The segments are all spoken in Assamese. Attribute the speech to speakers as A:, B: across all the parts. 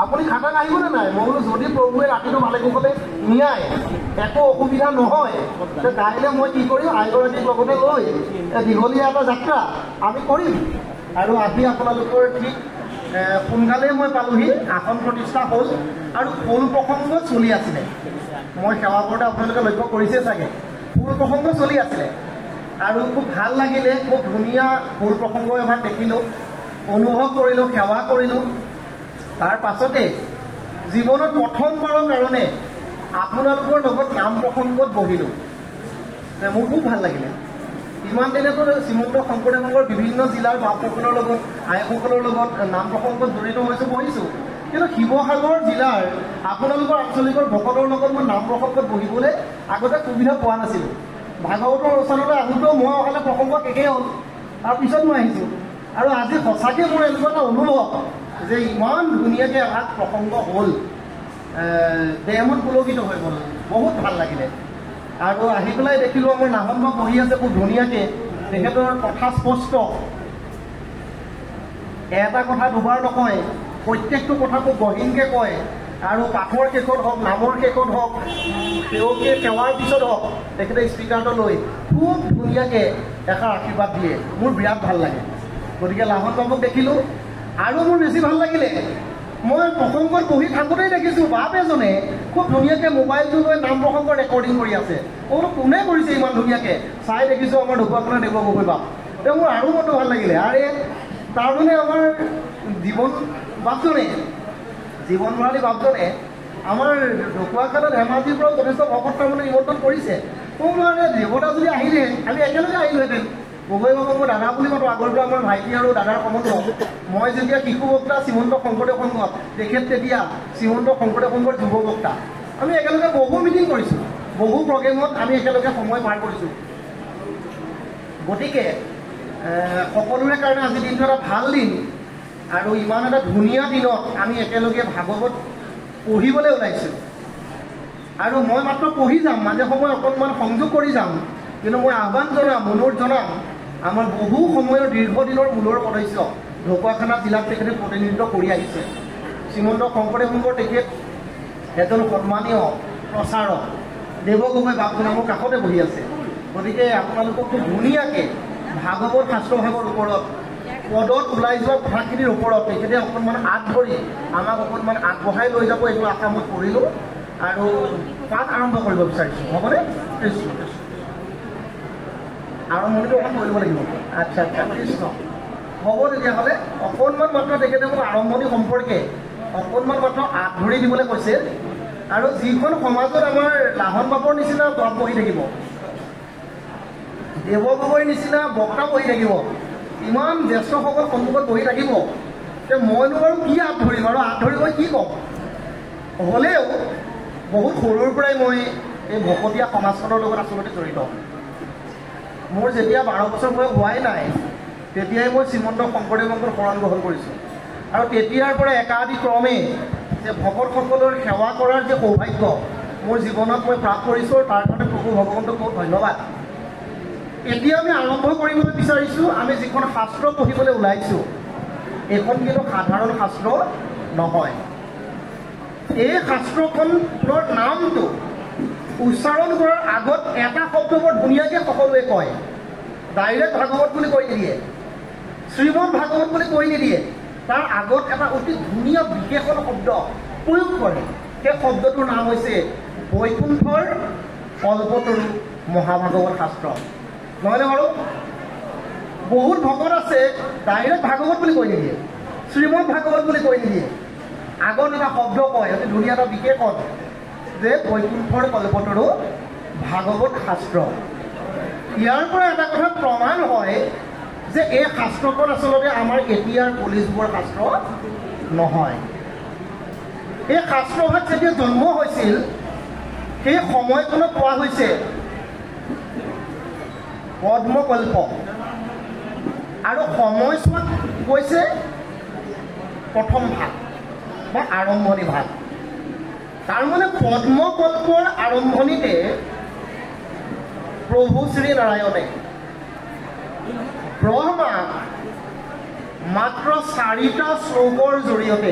A: আপুনি খাটাং আহিবনে নাই? মই বোলো যদি প্ৰভুৱে ৰাতিটো ভালে কুশলে নিয়ায়, একো অসুবিধা নহয়, কাইলৈ মই কি কৰিম, আইগৰাকীক লগতে লৈ দীঘলীয়া এটা যাত্ৰা আমি কৰিম। আৰু আহি আপোনালোকৰ ঠিক সোনকালে মই পালোহি, আসন প্ৰতিষ্ঠা হ'ল আৰু ফুল প্ৰসংগ চলি আছিলে। মই সেৱা কৰোঁতে আপোনালোকে লক্ষ্য কৰিছে চাগে, ফুল প্ৰসংগ চলি আছিলে আৰু খুব ভাল লাগিলে। খুব ধুনীয়া ফুল প্ৰসংগ এবাৰ দেখিলোঁ, অনুভৱ কৰিলোঁ, সেৱা কৰিলোঁ। তাৰ পাছতে জীৱনত প্ৰথমবাৰৰ কাৰণে আপোনালোকৰ লগত নাম প্ৰসংগত বহিলোঁ। মোৰ খুব ভাল লাগিলে। ইমান দিনেতো শ্ৰীমন্ত শংকৰদেৱ সংঘৰ বিভিন্ন জিলাৰ বাপসকলৰ লগত, আইসকলৰ লগত নাম প্ৰসংগত জড়িত হৈছোঁ, বহিছোঁ। কিন্তু শিৱসাগৰ জিলাৰ আপোনালোকৰ আঞ্চলিকৰ ভকতৰ লগত মই নাম প্ৰসংগত বহিবলৈ আগতে সুবিধা পোৱা নাছিলোঁ। ভাগৱতৰ অনুষ্ঠানলৈ আহোঁতেও মই অহালে প্ৰসংগ শেষেই হ'ল, তাৰপিছত মই আহিছোঁ। আৰু আজি সঁচাকৈ মোৰ এনেকুৱা এটা অনুভৱ যে ইমান ধুনীয়াকৈ এভাগ প্ৰসংগ হ'ল, দেহমন পুলকিত হৈ গ'ল, বহুত ভাল লাগিলে। আৰু আহি পেলাই দেখিলোঁ আমাৰ নাহন বা বহি আছে খুব ধুনীয়াকৈ, তেখেতৰ কথা স্পষ্ট, এটা কথা দুবাৰ নকয়, প্ৰত্যেকটো কথা খুব গহীনকৈ কয়। আৰু পাঠৰ শেষত হওক, নামৰ শেষত হওক, সেৱকে সেৱাৰ পিছত হওক, তেখেতে স্পীকাৰটো লৈ খুব ধুনীয়াকৈ এষাৰ আশীৰ্বাদ দিয়ে। মোৰ বিৰাট ভাল লাগে। গতিকে লাহন বাবুক দেখিলোঁ। আৰু মোৰ বেছি ভাল লাগিলে, মই প্ৰসংগত বহি থাকোঁতেই দেখিছোঁ বাপ এজনে খুব ধুনীয়াকৈ মোবাইলটো লৈ নাম প্ৰসংগ ৰেকৰ্ডিং কৰি আছে। বোলো কোনে কৰিছে ইমান ধুনীয়াকৈ? চাই দেখিছোঁ আমাৰ ঢকুৱাখানা দেৱ গগৈ বাপ। তেওঁ মোৰ আৰু মনটো ভাল লাগিলে। আৰে তাৰমানে আমাৰ জীৱন ভৰালী বাপজনে আমাৰ ঢকুৱাখানা ধেমাজিৰ পৰাও যথেষ্ট ভকত তাৰমানে নিমন্ত্ৰণ কৰিছে। মই বোলো আৰে দেৱতা যদি আহিলে আমি একেলগে আহিলোহেঁতেন। গগৈ বাবুক মই দাদা বুলি মাতোঁ, আগৰ পৰা আমাৰ ভাইটি আৰু দাদাৰ সম্বন্ধ। মই যেতিয়া শিশু বক্তা শ্ৰীমন্ত শংকৰদেৱ সংঘত, তেখেত তেতিয়া শ্ৰীমন্ত শংকৰদেৱ সংঘৰ যুৱ বক্তা। আমি একেলগে বহু মিটিং কৰিছোঁ, বহু প্ৰগ্ৰেমত আমি একেলগে সময় পাৰ কৰিছোঁ। গতিকে সকলোৰে কাৰণে আজি দিনটো এটা ভাল দিন। আৰু ইমান এটা ধুনীয়া দিনত আমি একেলগে ভাগৱত পঢ়িবলৈ ওলাইছোঁ। আৰু মই মাত্ৰ পঢ়ি যাম, মাজে সময়ে অকণমান সংযোগ কৰি যাম। কিন্তু মই আহ্বান জনাম, অনুৰোধ জনাম, আমাৰ বহু সময়ৰ দীৰ্ঘদিনৰ মূলৰ সদস্য ঢকুৱাখানা জিলাত তেখেতে প্ৰতিনিধিত্ব কৰি আহিছে। শ্ৰীমন্ত শংকৰদেৱ সংঘৰ তেখেত এজন সন্মানীয় প্ৰচাৰক, দেৱ গগৈ বাপজন মোৰ কাষতে বহি আছে। গতিকে আপোনালোকক খুব ধুনীয়াকৈ ভাগৱত শাস্ত্ৰভাগৰ ওপৰত, পদত ওলাই যোৱা কথাখিনিৰ ওপৰত তেখেতে অকণমান আগ ধৰি আমাক অকণমান আগবঢ়াই লৈ যাব, এইটো আশা মই কৰিলোঁ। আৰু পাঠ আৰম্ভ কৰিব বিচাৰিছোঁ, হ'বনে? আৰম্ভণিটো অকণ কৰিব লাগিব। আচ্ছা কৃষ্ণ হ'ব। তেতিয়াহ'লে অকণমান মাত্ৰ তেখেতে মোক আৰম্ভণি সম্পৰ্কে অকণমান মাত্ৰ আগ ধৰি দিবলৈ কৈছে। আৰু যিখন সমাজত আমাৰ লাহন বাবৰ নিচিনা বাপ বহি থাকিব, দেৱ গগৈৰ নিচিনা বক্তা বহি থাকিব, ইমান জ্যেষ্ঠসকল সন্মুখত বহি থাকিব, মইনো বাৰু কি আগ ধৰিম আৰু আগ ধৰি মই কি ক'ম? হ'লেও বহুত সৰুৰ পৰাই মই এই ভকতীয়া সমাজখনৰ লগত আচলতে জড়িত। মোৰ যেতিয়া 12 বছৰ বয়স হোৱাই নাই, তেতিয়াই মই শ্ৰীমন্ত শংকৰদেৱ সংঘৰ শৰণ গ্ৰহণ কৰিছোঁ। আৰু তেতিয়াৰ পৰা একাদিক্ৰমে যে ভকতসকলৰ সেৱা কৰাৰ যে সৌভাগ্য মোৰ জীৱনত মই প্ৰাপ্ত কৰিছোঁ, তাৰ কাৰণে প্ৰভু ভগৱন্তক বহুত ধন্যবাদ। এতিয়া আমি আৰম্ভ কৰিবলৈ বিচাৰিছোঁ, আমি যিখন শাস্ত্ৰ পঢ়িবলৈ ওলাইছোঁ, এইখন কিন্তু সাধাৰণ শাস্ত্ৰ নহয়। এই শাস্ত্ৰখনৰ নামটো উচ্চাৰণ কৰাৰ আগত এটা শব্দ বৰ ধুনীয়াকৈ সকলোৱে কয়। ডাইৰেক্ট ভাগৱত বুলি কৈ নিদিয়ে, শ্ৰীমদ ভাগৱত বুলি কৈ নিদিয়ে, তাৰ আগত এটা অতি ধুনীয়া বিশেষণ শব্দ প্ৰয়োগ কৰে। সেই শব্দটোৰ নাম হৈছে বৈকুণ্ঠৰ কল্পতৰু মহাভাগৱত শাস্ত্ৰ। নহয়নে বাৰু? বহুত ভকত আছে ডাইৰেক্ট ভাগৱত বুলি কৈ নিদিয়ে, শ্ৰীমদ ভাগৱত বুলি কৈ নিদিয়ে, আগত এটা শব্দ কয়, অতি ধুনীয়া এটা বিশেষণ যে বৈকুণ্ঠৰ কল্পতৰু ভাগৱত শাস্ত্ৰ। ইয়াৰ পৰা এটা কথা প্ৰমাণ হয় যে এই শাস্ত্ৰখন আচলতে আমাৰ এতিয়াৰ পুলিচবোৰৰ শাস্ত্ৰ নহয়। এই শাস্ত্ৰভাগ যেতিয়া জন্ম হৈছিল, সেই সময়খনত কোৱা হৈছে পদ্মকল্প, আৰু সময়ছোৱাত কৈছে প্ৰথম ভাগ বা আৰম্ভণি ভাগ। তাৰমানে পদ্মকল্পৰ আৰম্ভণিতে প্ৰভু শ্ৰীনাৰায়ণে ব্ৰহ্মাক মাত্ৰ 4টা শ্লোকৰ জৰিয়তে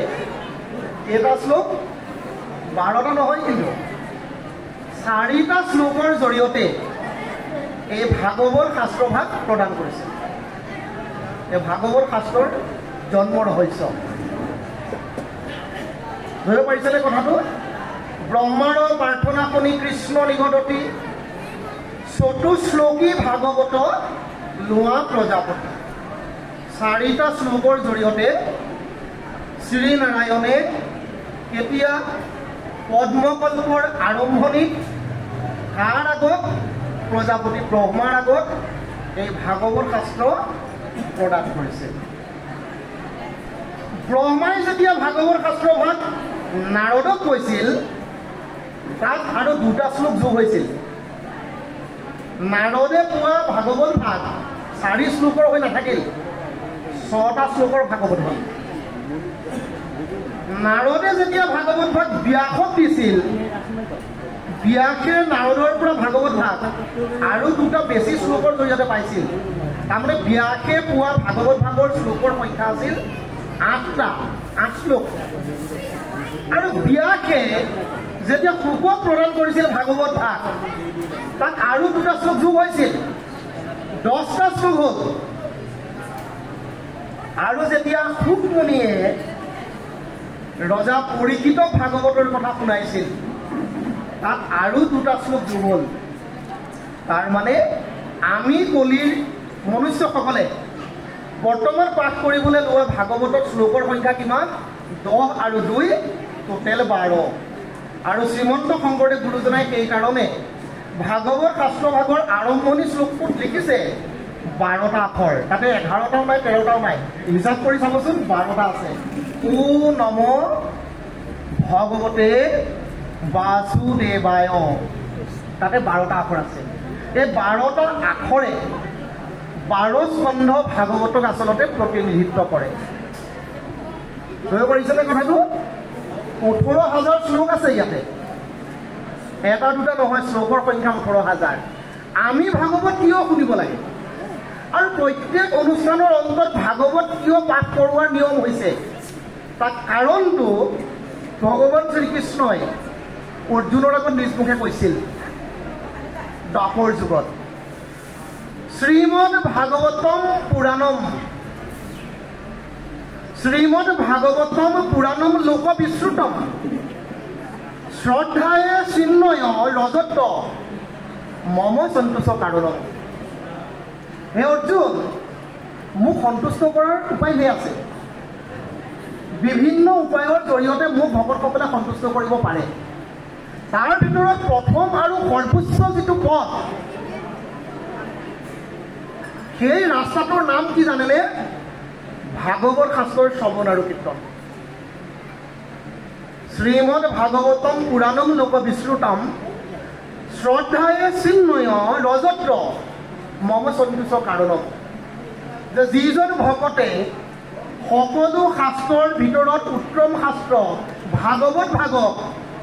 A: কেইটা শ্লোক 12টা নহয় কিন্তু 4টা শ্লোকৰ জৰিয়তে এই ভাগৱত শাস্ত্ৰভাগ প্ৰদান কৰিছে এই ভাগৱত শাস্ত্ৰৰ জন্ম ৰহস্য ধৰিব পাৰিছেনে কথাটো ব্ৰহ্মাৰ প্ৰাৰ্থনা শুনি কৃষ্ণ নিগদতি চতুশ্লোকী ভাগৱত লোৱা প্ৰজাপতি 4টা শ্লোকৰ জৰিয়তে শ্ৰী নাৰায়ণে কেতিয়া পদ্মকল্পৰ আৰম্ভণিত কাৰ আগত প্ৰজাপতি ব্ৰহ্মাৰ আগত এই ভাগৱত শাস্ত্ৰ প্ৰদান কৰিছে ব্ৰহ্মাই যেতিয়া ভাগৱত শাস্ত্ৰভাগ নাৰদক কৈছিল তাত আৰু 2টা শ্লোক যোগ হৈছিল নাৰদে পোৱা ভাগৱত ভাগ 4 শ্লোকৰ হৈ নাথাকিল 6টা শ্লোকৰ ভাগৱত ভাগ নাৰদে যেতিয়া ভাগৱত ভাগ ব্যাসক দিছিল ব্যাসে নাৰদৰ পৰা ভাগৱত ভাগ আৰু 2টা বেছি শ্লোকৰ জৰিয়তে পাইছিল তাৰমানে ব্যাসে পোৱা ভাগৱত ভাগৰ শ্লোকৰ সংখ্যা আছিল 8টা 8 শ্লোক আৰু ব্যাসে যেতিয়া শুকক প্ৰদান কৰিছিল ভাগৱত ভাগ তাক আৰু 2টা শ্লোক যোগ হৈছিল 10টা শ্লোক হ'ল আৰু যেতিয়া শুকমুনিয়ে ৰজা পৰীক্ষিতক ভাগৱতৰ কথা শুনাইছিল তাত আৰু 2টা শ্লোক যোগ হ'ল তাৰ মানে আমি কলিৰ মনুষ্যসকলে বৰ্তমান পাঠ কৰিবলৈ লোৱা ভাগৱতৰ শ্লোকৰ সংখ্যা কিমান 10 আৰু 2 টোটেল 12 আৰু শ্ৰীমন্ত শংকৰদেৱ গুৰুজনাই সেইকাৰণে ভাগৱত শাস্ত্ৰভাগৰ আৰম্ভণি শ্লোকটোত লিখিছে 12টা আখৰ তাতে 11টাও নাই 13টাও নাই হিচাপ কৰি চাবচোন 12টা আছে ও নম ভগৱতে বাসুদেৱায় তাতে 12টা আখৰ আছে এই 12টা আখৰে 12 স্কন্ধ ভাগৱতক আচলতে প্ৰতিনিধিত্ব কৰে ধৰিব পাৰিছেনে কথাটো 18,000 শ্লোক আছে ইয়াতে এটা 2টা নহয় শ্লোকৰ সংখ্যা 18,000 আমি ভাগৱত কিয় শুনিব লাগে আৰু প্ৰত্যেক অনুষ্ঠানৰ অন্তত ভাগৱত কিয় পাঠ কৰোৱাৰ নিয়ম হৈছে তাৰ কাৰণটো ভগৱান শ্ৰীকৃষ্ণই অৰ্জুনৰ আগত নিজ মুখে কৈছিল দ্বাপৰ যুগত শ্ৰীমদ ভাগৱতম পুৰাণম লোক বিশ্ৰুতম শ্ৰদ্ধায়ে চিন্ময় ৰজত মম সন্তোষ কাৰণম হে অৰ্জুন মোক সন্তুষ্ট কৰাৰ উপায় হে আছে বিভিন্ন উপায়ৰ জৰিয়তে মোক ভকতসকলে সন্তুষ্ট কৰিব পাৰে তাৰ ভিতৰত প্ৰথম আৰু সৰ্বোচ্চ যিটো পথ সেই ৰাস্তাটোৰ নাম কি জানেনে ভাগৱত শাস্ত্ৰৰ শ্ৰৱণ আৰু কীৰ্তন শ্ৰীমদ ভাগৱতম পুৰাণম লোক বিশ্ৰুতম শ্ৰদ্ধায়ে চিন্ময় ৰজত্ৰ মম সন্তোষ কাৰণম যে যিজন ভকতে সকলো শাস্ত্ৰৰ ভিতৰত উত্তম শাস্ত্ৰ ভাগৱত ভাগক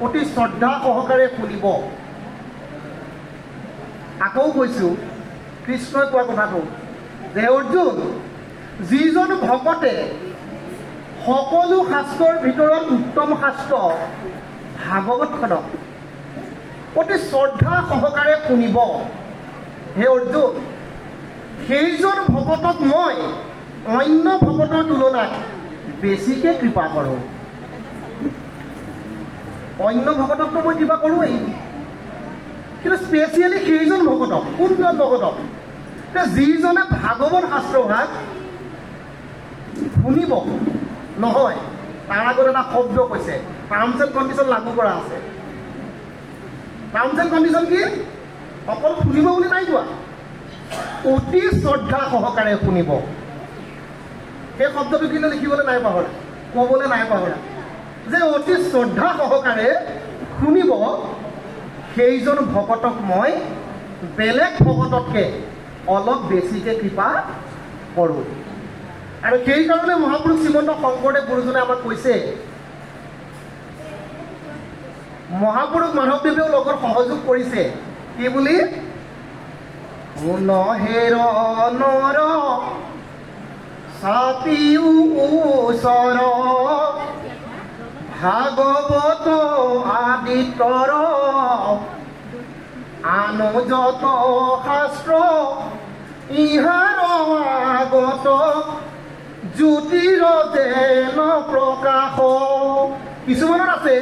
A: অতি শ্ৰদ্ধা সহকাৰে শুনিব আকৌ কৈছোঁ কৃষ্ণই কোৱা কথাটো যে অৰ্জুন যিজন ভকতে সকলো শাস্ত্ৰৰ ভিতৰত উত্তম শাস্ত্ৰ ভাগৱতখনক অতি শ্ৰদ্ধা সহকাৰে শুনিব হে অৰ্জুন সেইজন ভকতক মই অন্য ভকতৰ তুলনাত বেছিকে কৃপা কৰোঁ অন্য ভকতকতো মই কৃপা কৰোঁৱেই কিন্তু স্পেচিয়েলি সেইজন ভকতক কোনজন ভকতক যিজনে ভাগৱত শাস্ত্ৰভাগ শুনিব নহয় তাৰ আগত এটা শব্দ কৈছে টাৰ্মছ এণ্ড কণ্ডিশ্যন লাগু কৰা আছে টাৰ্মছ এণ্ড কণ্ডিশ্যন কি অকল শুনিব বুলি নাই কোৱা অতি শ্ৰদ্ধা সহকাৰে শুনিব সেই শব্দটো কিন্তু লিখিবলৈ নাই পাহৰা ক'বলৈ নাই পাহৰা যে অতি শ্ৰদ্ধা সহকাৰে শুনিব সেইজন ভকতক মই বেলেগ ভকততকৈ অলপ বেছিকৈ কৃপা কৰোঁ আৰু সেইকাৰণে মহাপুৰুষ শ্ৰীমন্ত শংকৰদেৱ গুৰুজনে আমাক কৈছে মহাপুৰুষ মাধৱদেৱেও লগত সহযোগ কৰিছে কি বুলি নহেৰ নৰ চাপিও ওচৰ ভাগৱত আদিতৰ আনুজত শাস্ত্ৰ ইহাৰ আগত জ্যোতিৰ যেন প্ৰকাশ কিছুমানত আছে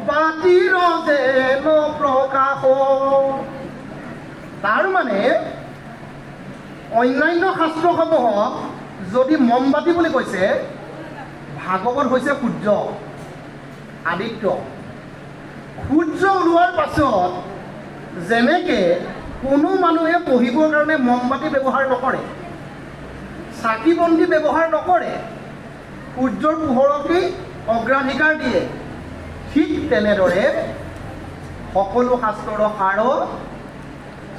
A: বাতিৰ যেন প্ৰকাশ তাৰ মানে অন্যান্য শাস্ত্ৰসমূহক যদি মমবাতি বুলি কৈছে ভাগৱত হৈছে সূৰ্য আদিত্য সূৰ্য ওলোৱাৰ পাছত যেনেকে কোনো মানুহে পঢ়িবৰ কাৰণে মমবাতি ব্যৱহাৰ নকৰে চাকি বন্তি ব্যৱহাৰ নকৰে সূৰ্যৰ পোহৰকে অগ্ৰাধিকাৰ দিয়ে ঠিক তেনেদৰে সকলো শাস্ত্ৰৰ সাৰ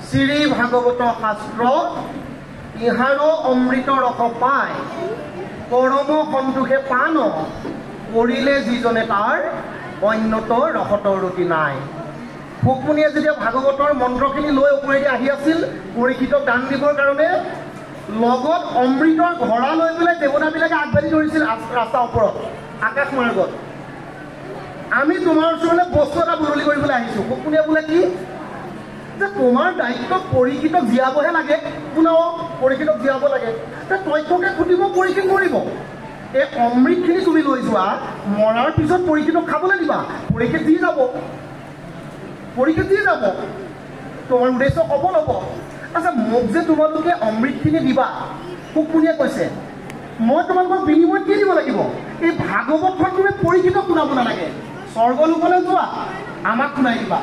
A: শ্ৰী ভাগৱত শাস্ত্ৰ ইহাৰ অমৃত ৰস পায় পৰম সন্তোষে পান কৰিলে যিজনে তাৰ অন্যত ৰসতৰ ৰুটি নাই ফুকমুনিয়ে যেতিয়া ভাগৱতৰ মন্ত্ৰখিনি লৈ ওপৰেদি আহি আছিল পৰীক্ষিতক দান দিবৰ কাৰণে লগত অমৃতৰ ঘৰা লৈ পেলাই দেৱতাবিলাকে আগবাঢ়ি ধৰিছিল ৰাস্তাৰ ওপৰত আকাশ মাৰ্গত আমি তোমাৰ ওচৰলৈ বস্তু এটা বুৰলি কৰিবলৈ আহিছোঁ ফুকমুনিয়ে বোলে কি যে তোমাৰ দায়িত্ব পৰীক্ষিতক জীয়াবহে লাগে কোনেও পৰীক্ষিতক জীয়াব লাগে তথ্যকে খুটিব পৰীক্ষিত মৰিব এই অমৃতখিনি তুমি লৈ যোৱা মৰাৰ পিছত পৰীক্ষিতক খাবলৈ দিবা পৰীক্ষিত দি যাব তোমাৰ উদ্দেশ্য সফল হ'ব আচ্ছা মোক যে তোমালোকে অমৃতখিনি দিবা ফুকমুনিয়ে কৈছে মই তোমালোকক বিনিময়ত কি দিব লাগিব এই ভাগৱতখন তুমি পৰীক্ষিতক শুনাব নালাগে স্বৰ্গলোকলৈ যোৱা আমাক শুনাই দিবা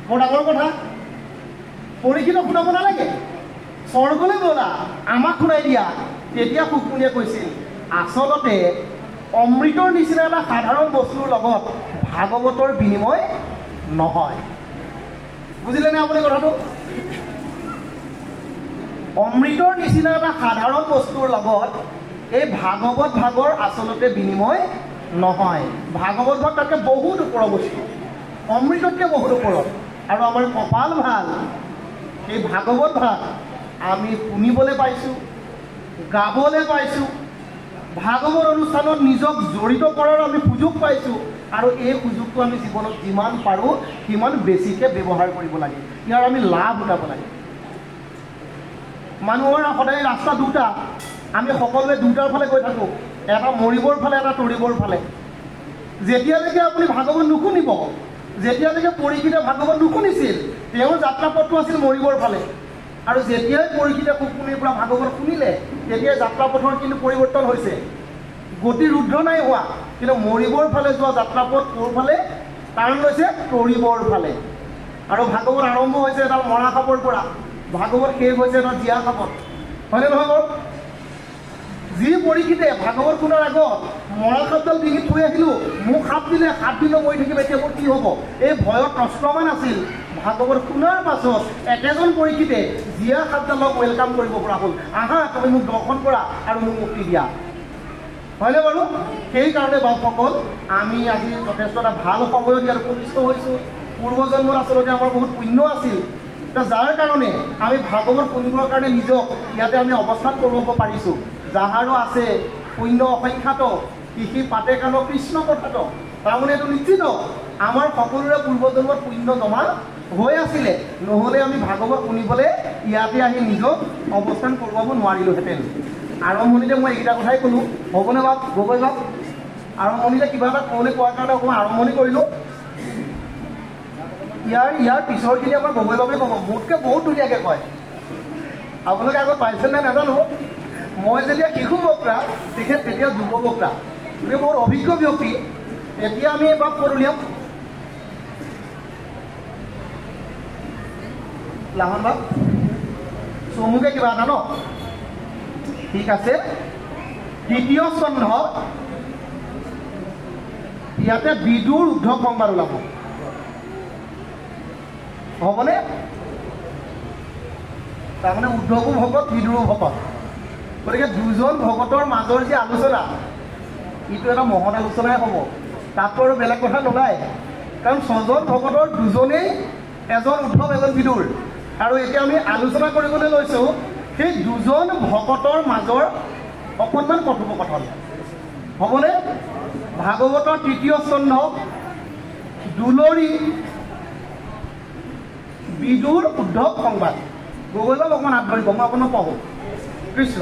A: বৰ ডাঙৰ কথা পৰীক্ষিতক শুনাব নালাগে স্বৰ্গলৈ গ'লা আমাক শুনাই দিয়া তেতিয়া ফুকমুনিয়ে কৈছিল আচলতে অমৃতৰ নিচিনা এটা সাধাৰণ বস্তুৰ লগত ভাগৱতৰ বিনিময় নহয় বুজিলেনে আপুনি কথাটো অমৃতৰ নিচিনা এটা সাধাৰণ বস্তুৰ লগত এই ভাগৱত ভাগৰ আচলতে বিনিময় নহয় ভাগৱত ভাগ তাতকৈ বহুত ওপৰৰ বস্তু অমৃততকৈ বহুত ওপৰত আৰু আমাৰ কপাল ভাল সেই ভাগৱত ভাগ আমি শুনিবলৈ পাইছোঁ গাবলৈ পাইছোঁ ভাগৱত অনুষ্ঠানত নিজক জড়িত কৰাৰ আমি সুযোগ পাইছোঁ আৰু এই সুযোগটো আমি জীৱনত যিমান পাৰোঁ সিমান বেছিকৈ ব্যৱহাৰ কৰিব লাগে ইয়াৰ আমি লাভ উঠাব লাগে মানুহৰ সদায় ৰাস্তা দুটা আমি সকলোৱে দুটাৰ ফালে গৈ থাকোঁ এটা মৰিবৰ ফালে এটা তৰিবৰ ফালে যেতিয়ালৈকে আপুনি ভাগৱত নুশুনিব যেতিয়ালৈকে পৰীক্ষিতে ভাগৱত নুশুনিছিল তেওঁৰ যাত্ৰাপথটো আছিল মৰিবৰ ফালে আৰু যেতিয়াই পৰীক্ষিতে ফুকমুনিৰ পৰা ভাগৱত শুনিলে তেতিয়াই যাত্ৰাপথৰ কিন্তু পৰিৱৰ্তন হৈছে গতি ৰুদ্ধ নাই হোৱা কিন্তু মৰিবৰ ফালে যোৱা যাত্ৰাপথ ক'ৰ ফালে কাৰণ লৈছে তৰিবৰ ফালে আৰু ভাগৱত আৰম্ভ হৈছে এডাল মৰা সাপৰ পৰা ভাগৱত শেষ হৈছে এডাল জীয়া সাপত হয়নে নহয় বাৰু যি পৰীক্ষিতে ভাগৱত শুনাৰ আগত মৰা সাপডাল ডিঙিত থৈ আহিলোঁ মোক সাপ দিলে 7 দিনৰ মৰি থাকিব এতিয়া মোৰ কি হ'ব এই ভয়ত ত্ৰস্তমান আছিল ভাগৱত শুনাৰ পাছত একেজন পৰীক্ষিতে জীয়া সাপডালক ৱেলকাম কৰিব পৰা হ'ল আহা তুমি মোক দৰ্শন কৰা আৰু মোক মুক্তি দিয়া হয়নে বাৰু সেইকাৰণে বাপসকল আমি আজি যথেষ্ট এটা ভাল সময়ত ইয়াৰ উপস্থিত হৈছোঁ পূৰ্বজন্মত আচলতে আমাৰ বহুত পুণ্য আছিল যাৰ কাৰণে আমি ভাগৱত শুনিবৰ কাৰণে নিজক ইয়াতে আমি অৱস্থান কৰিব পাৰিছোঁ যাহাৰো আছে পুণ্য অসংখ্যাত কৃষি পাতে কাণ কৃষ্ণ কথাত তাৰমানে এইটো নিশ্চিত আমাৰ সকলোৰে পূৰ্বজন্মত পুণ্য জমা হৈ আছিলে নহ'লে আমি ভাগৱত শুনিবলৈ ইয়াতে আহি নিজক অৱস্থান কৰোৱাব নোৱাৰিলোহেঁতেন আৰম্ভণিতে মই এইকেইটা কথাই ক'লোঁ হ'বনে বাপ গগৈ বাপ আৰম্ভণিতে কিবা এটা ক'বলৈ কোৱাৰ কাৰণে অকণমান আৰম্ভণি কৰিলোঁ ইয়াৰ পিছৰখিনি আমাৰ গগৈ বাপে ক'ব মোতকৈ বহুত ধুনীয়াকৈ কয় আপোনালোকে আগত পাইছে নে নাজানো মই যেতিয়া শিশু বক্তা তেখেত তেতিয়া যুৱ বক্তা গতিকে বহুত অভিজ্ঞ ব্যক্তি এতিয়া আমি বাপ ক'ত উলিয়াম লাহন বাপ চমুকে কিবা এটা ন ঠিক আছে তৃতীয় স্কন্ধ ইয়াতে বিদুৰ উদ্ধৱ সংবাদ ওলাব হ'বনে তাৰমানে উদ্ধৱো ভকত বিদুৰো ভকত গতিকে দুজন ভকতৰ মাজৰ যি আলোচনা ইটো এটা মহৎ আলোচনাই হ'ব তাততো আৰু বেলেগ কথা নোলায় কাৰণ 6জন ভকতৰ 2জনেই এজন উদ্ধৱ এজন বিদুৰ আৰু এতিয়া আমি আলোচনা কৰিবলৈ লৈছোঁ সেই 2জন ভকতৰ মাজৰ অকণমান কথোপকথন হ'বনে ভাগৱতৰ ৩য় স্কন্ধ দুলৰী বিদুৰ উদ্ধৱ সংবাদ। গগৈবাব অকণমান হাত ধৰিব, মই আপোনাক পঢ়োঁ। কৃষ্ণ।